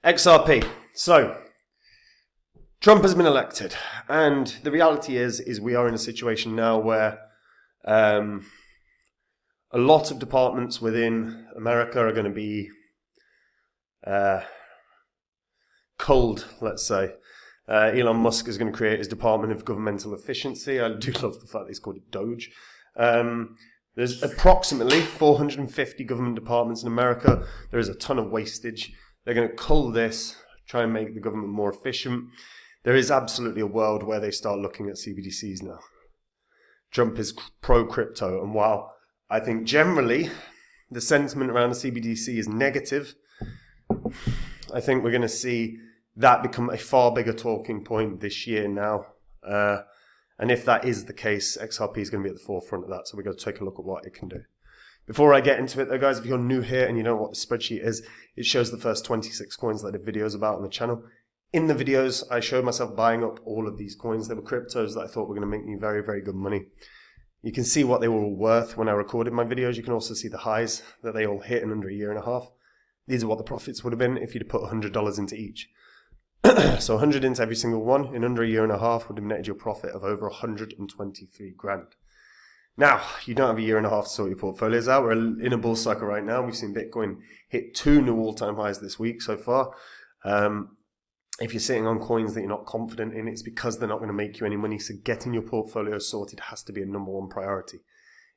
XRP. So, Trump has been elected, and the reality is we are in a situation now where a lot of departments within America are going to be cold, let's say. Elon Musk is going to create his Department of Governmental Efficiency. I do love the fact that he's called it Doge. There's approximately 450 government departments in America. There is a ton of wastage. They're going to cull this, try and make the government more efficient. There is absolutely a world where they start looking at CBDCs now. Trump is pro-crypto, and while I think generally the sentiment around the CBDC is negative, I think we're going to see that become a far bigger talking point this year now. And if that is the case, XRP is going to be at the forefront of that, so we're going to take a look at what it can do. Before I get into it though, guys, if you're new here and you know what the spreadsheet is, it shows the first 26 coins that I did videos about on the channel. In the videos, I showed myself buying up all of these coins. They were cryptos that I thought were going to make me very, very good money. You can see what they were all worth when I recorded my videos. You can also see the highs that they all hit in under a year and a half. These are what the profits would have been if you'd put $100 into each. So 100 into every single one in under a year and a half would have netted you a profit of over 123 grand. Now, you don't have a year and a half to sort your portfolios out. We're in a bull cycle right now. We've seen Bitcoin hit 2 new all-time highs this week so far. If you're sitting on coins that you're not confident in, it's because they're not going to make you any money. So getting your portfolio sorted has to be a number one priority.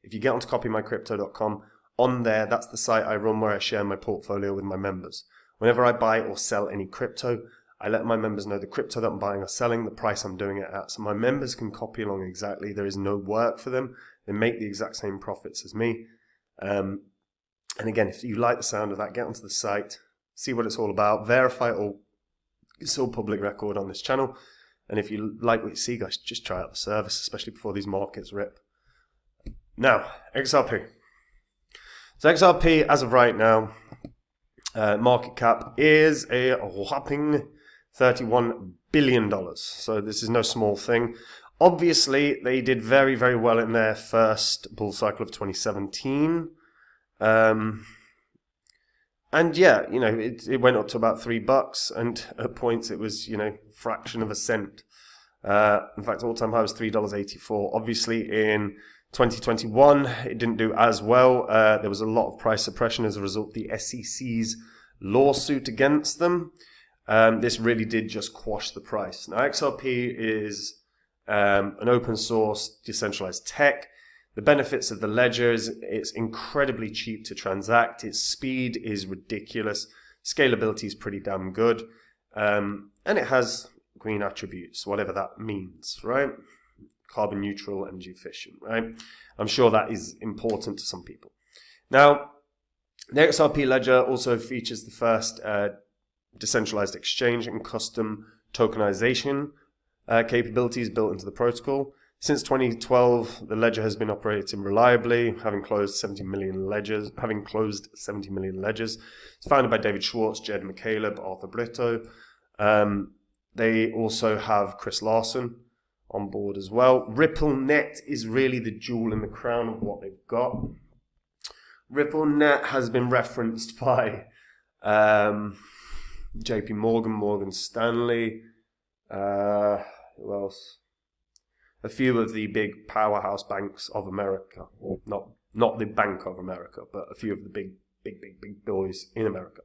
If you get onto copymycrypto.com, on there, that's the site I run where I share my portfolio with my members. Whenever I buy or sell any crypto, I let my members know the crypto that I'm buying or selling, the price I'm doing it at. So my members can copy along exactly. There is no work for them. They make the exact same profits as me. And again, if you like the sound of that, get onto the site, see what it's all about, verify it all. It's all public record on this channel. And if you like what you see, guys, just try out the service, especially before these markets rip. Now, XRP. So XRP, as of right now, market cap is a whopping $31 billion. So this is no small thing. Obviously, they did very, very well in their first bull cycle of 2017. And yeah, you know, it went up to about $3, and at points it was, you know, fraction of a cent. In fact, all-time high was $3.84. Obviously, in 2021, it didn't do as well. There was a lot of price suppression as a result of the SEC's lawsuit against them. This really did just quash the price. Now, XRP is an open source, decentralized tech. The benefits of the ledger is it's incredibly cheap to transact. Its speed is ridiculous. Scalability is pretty damn good. And it has green attributes, whatever that means, right? Carbon neutral, energy efficient, right? I'm sure that is important to some people. Now, the XRP ledger also features the first decentralized exchange and custom tokenization capabilities built into the protocol. Since 2012, the ledger has been operating reliably, having closed 70 million ledgers. It's founded by David Schwartz, Jed McCaleb, Arthur Brito. They also have Chris Larson on board as well. RippleNet is really the jewel in the crown of what they've got. RippleNet has been referenced by JP Morgan, Morgan Stanley, who else? A few of the big powerhouse banks of America. Not the Bank of America, but a few of the big boys in America.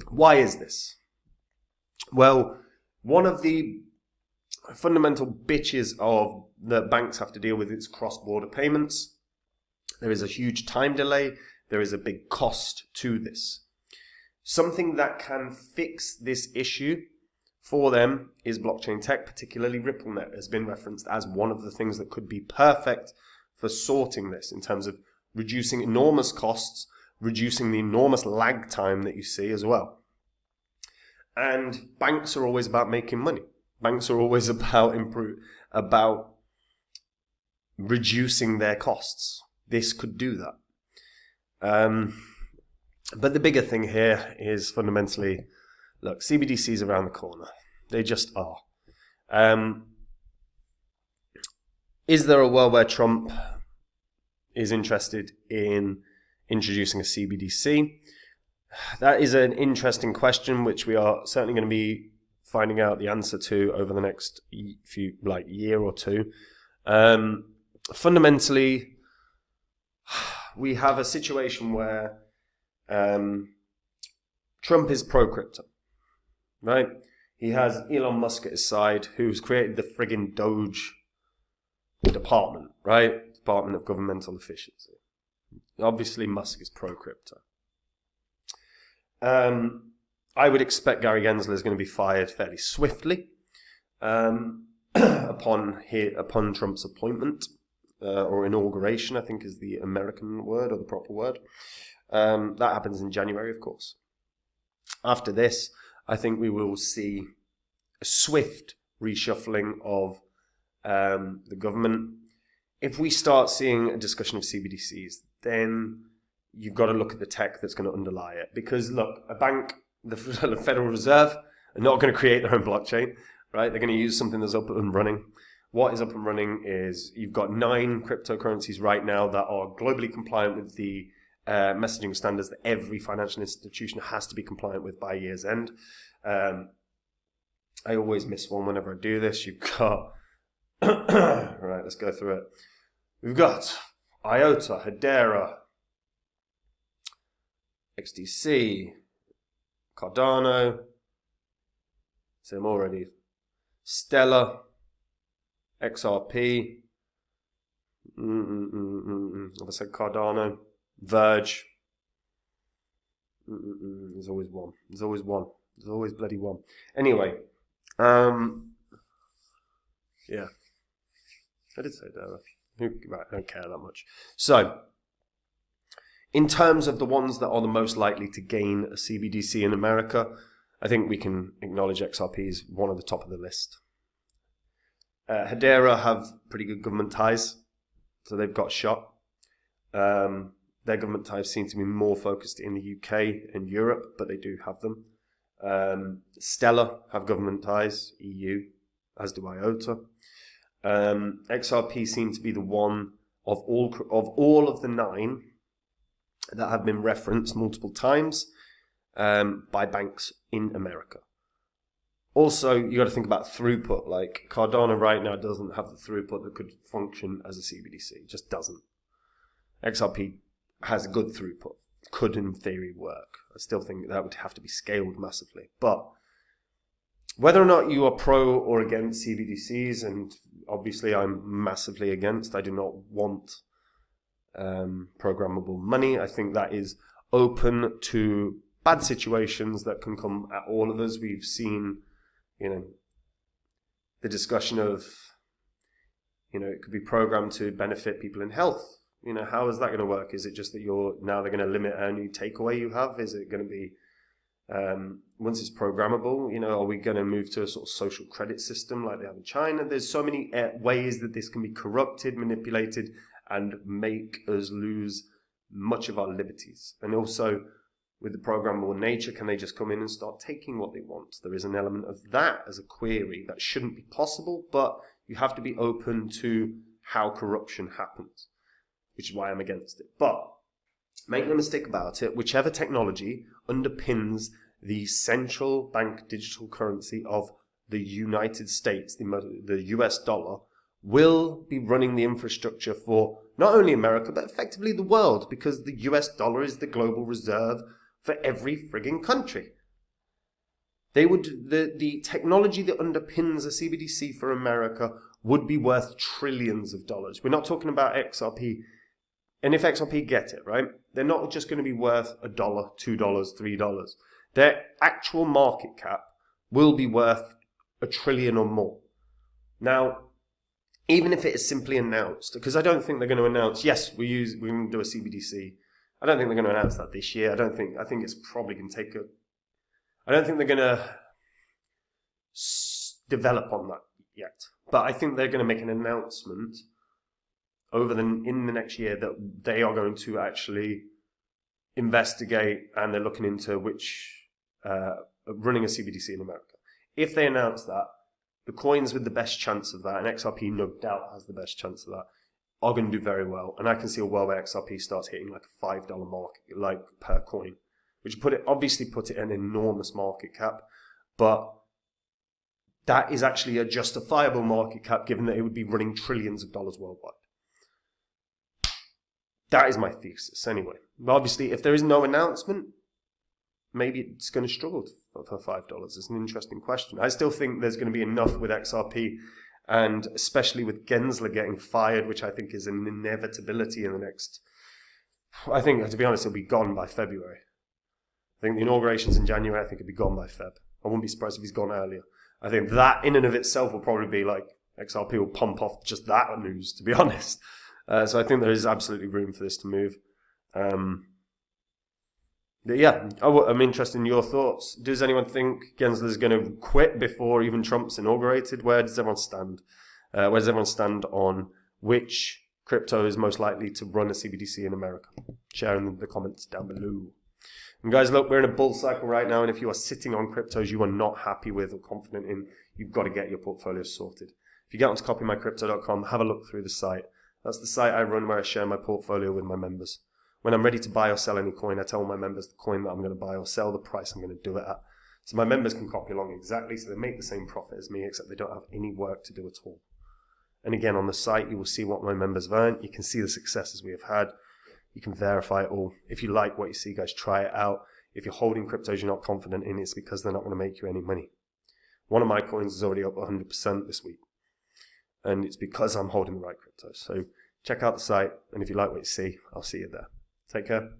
Why is this? Well, one of the fundamental bitches of that banks have to deal with is cross-border payments. There is a huge time delay. There is a big cost to this. Something that can fix this issue for them is blockchain tech, particularly RippleNet has been referenced as one of the things that could be perfect for sorting this in terms of reducing enormous costs, reducing the enormous lag time that you see as well. And banks are always about making money. Banks are always about reducing their costs. This could do that. But the bigger thing here is fundamentally, look, CBDCs around the corner. They just are. Is there a world where Trump is interested in introducing a CBDC? That is an interesting question, which we are certainly going to be finding out the answer to over the next year or two. Fundamentally, we have a situation where Trump is pro-crypto, right? He has Elon Musk at his side, who's created the friggin' Doge department, right? Department of Governmental Efficiency. Obviously, Musk is pro-crypto. I would expect Gary Gensler is going to be fired fairly swiftly upon Trump's appointment or inauguration, I think is the American word or the proper word. That happens in January, of course. After this, I think we will see a swift reshuffling of the government. If we start seeing a discussion of CBDCs, then you've got to look at the tech that's going to underlie it. Because, look, a bank, the Federal Reserve, are not going to create their own blockchain, right? They're going to use something that's up and running. What is up and running is you've got 9 cryptocurrencies right now that are globally compliant with the messaging standards that every financial institution has to be compliant with by year's end. I always miss one whenever I do this. You've got... Right, let's go through it. We've got IOTA, Hedera, XDC, Cardano, same already, Stellar, XRP, Have I said Cardano, Verge, there's always one, there's always bloody one. Anyway, yeah, I did say that. Right, I don't care that much. So, in terms of the ones that are the most likely to gain a CBDC in America, I think we can acknowledge XRP is one of the top of the list. Hedera have pretty good government ties, so they've got a shot. Their government ties seem to be more focused in the UK and Europe, but they do have them. Stellar have government ties, EU, as do IOTA. XRP seems to be the one of all of the 9 that have been referenced multiple times by banks in America. Also, you got to think about throughput. Like Cardano right now doesn't have the throughput that could function as a CBDC. It just doesn't. XRP has a good throughput. Could in theory work. I still think that would have to be scaled massively. But whether or not you are pro or against CBDCs, and obviously I'm massively against, I do not want programmable money. I think that is open to bad situations that can come at all of us. We've seen, the discussion of, it could be programmed to benefit people in health. How is that going to work? Is it just that they're going to limit how many takeaway you have? Is it going to be, once it's programmable, are we going to move to a sort of social credit system like they have in China? There's so many ways that this can be corrupted, manipulated, and make us lose much of our liberties. And also, with the programmable nature, can they just come in and start taking what they want? There is an element of that as a query that shouldn't be possible, but you have to be open to how corruption happens, which is why I'm against it. But make no mistake about it, whichever technology underpins the central bank digital currency of the United States, the US dollar, will be running the infrastructure for not only America, but effectively the world, because the US dollar is the global reserve for every frigging country. The technology that underpins a CBDC for America would be worth trillions of dollars. We're not talking about XRP. And if XRP get it, right, they're not just going to be worth $1, $2, $3. Their actual market cap will be worth $1 trillion or more. Now, even if it is simply announced, because I don't think they're going to announce, yes, we can do a CBDC. I don't think they're going to announce that this year. I think it's probably going to take I don't think they're going to develop on that yet. But I think they're going to make an announcement in the next year that they are going to actually investigate, and they're looking into running a CBDC in America. If they announce that, the coins with the best chance of that, and XRP no doubt has the best chance of that, are going to do very well. And I can see a world where XRP starts hitting like a $5 mark, like per coin. which obviously put it at an enormous market cap, but that is actually a justifiable market cap given that it would be running trillions of dollars worldwide. That is my thesis anyway. But obviously, if there is no announcement, maybe it's going to struggle for $5. It's an interesting question. I still think there's going to be enough with XRP, and especially with Gensler getting fired, which I think is an inevitability in the next... I think, to be honest, it'll be gone by February. I think the inauguration's in January. I think it'll be gone by Feb. I wouldn't be surprised if he's gone earlier. I think that in and of itself will probably be like XRP will pump off just that news, to be honest. So I think there is absolutely room for this to move. But yeah, I'm interested in your thoughts. Does anyone think Gensler's going to quit before even Trump's inaugurated? Where does everyone stand? Where does everyone stand on which crypto is most likely to run a CBDC in America? Share in the comments down below. And guys, look, we're in a bull cycle right now, and if you are sitting on cryptos you are not happy with or confident in, you've got to get your portfolio sorted. If you get onto copymycrypto.com, have a look through the site. That's the site I run where I share my portfolio with my members. When I'm ready to buy or sell any coin, I tell my members the coin that I'm going to buy or sell, the price I'm going to do it at. So my members can copy along exactly, so they make the same profit as me, except they don't have any work to do at all. And again, on the site, you will see what my members have earned. You can see the successes we have had. You can verify it all. If you like what you see, guys, try it out. If you're holding cryptos you're not confident in, it's because they're not going to make you any money. One of my coins is already up 100% this week. And it's because I'm holding the right cryptos. So check out the site, and if you like what you see, I'll see you there. Take care.